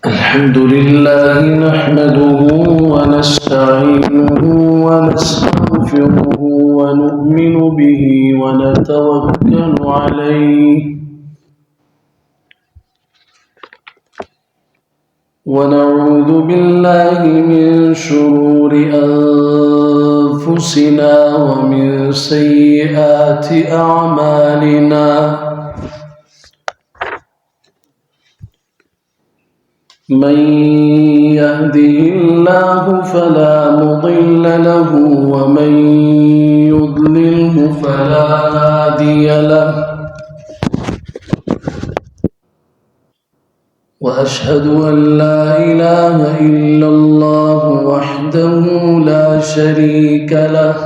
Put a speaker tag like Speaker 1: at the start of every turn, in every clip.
Speaker 1: الحمد لله نحمده ونستعينه ونستغفره ونؤمن به ونتوكل عليه ونعوذ بالله من شرور أنفسنا ومن سيئات أعمالنا من يهده الله فلا مضل له ومن يضلله فلا هادي له وأشهد أن لا إله إلا الله وحده لا شريك له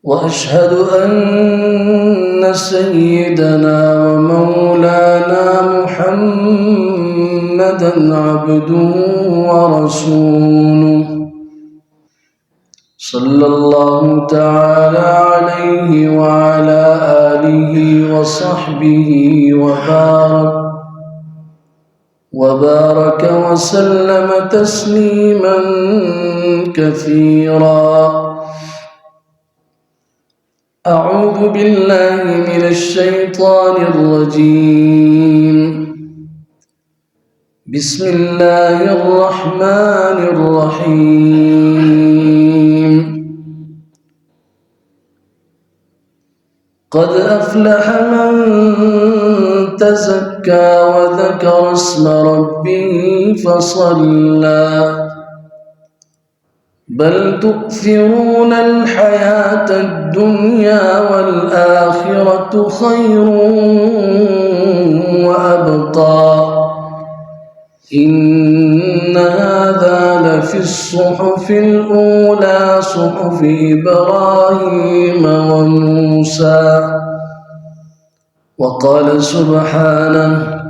Speaker 1: وأشهد أن سيدنا ومولانا محمدًا عبده ورسوله صلى الله تعالى عليه وعلى آله وصحبه وبارك وسلم تسليما كثيرا. أعوذ بالله من الشيطان الرجيم. بسم الله الرحمن الرحيم. قد أفلح من تزكى وذكر اسم ربه فصلى بل تؤثرون الحياة الدنيا والآخرة خير وأبقى إن هذا لفي الصحف الأولى صحف إبراهيم وموسى. وقال سبحانه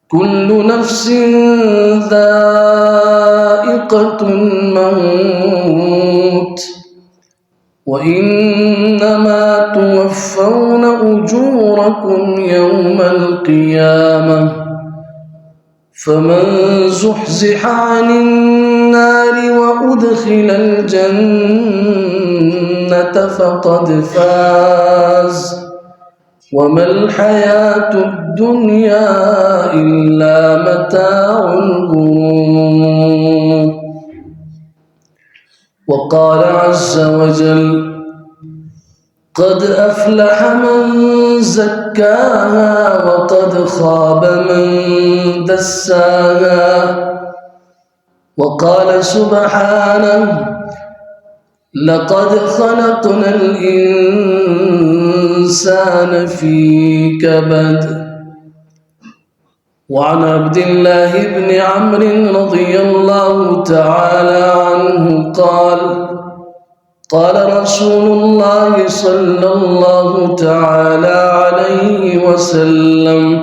Speaker 1: كل نفس ذائقة الموت وإنما توفون أجوركم يوم القيامة فمن زحزح عن النار وأدخل الجنة فقد فاز وما الحياة الدنيا إلا متاع الغرور. وقال عز وجل قد أفلح من زكاها وقد خاب من دساها. وقال سبحانه لقد خلقنا الإنسان في كبد. وعن عبد الله بن عمرو رضي الله تعالى عنه قال رسول الله صلى الله تعالى عليه وسلم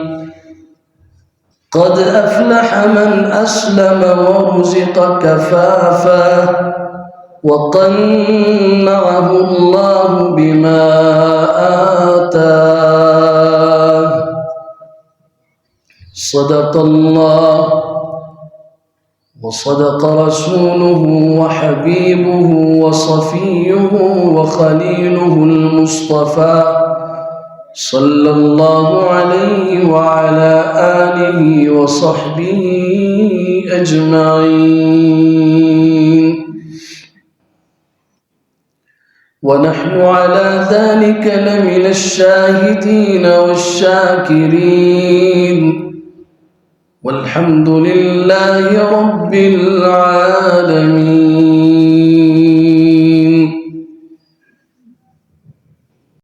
Speaker 1: قد أفلح من أسلم ورزق كفافا وقنعه الله بما آتاه. صدق الله وصدق رسوله وحبيبه وصفيه وخليله المصطفى صلى الله عليه وعلى آله وصحبه أجمعين. ونحن على ذلك لمن الشاهدين والشاكرين والحمد لله رب العالمين.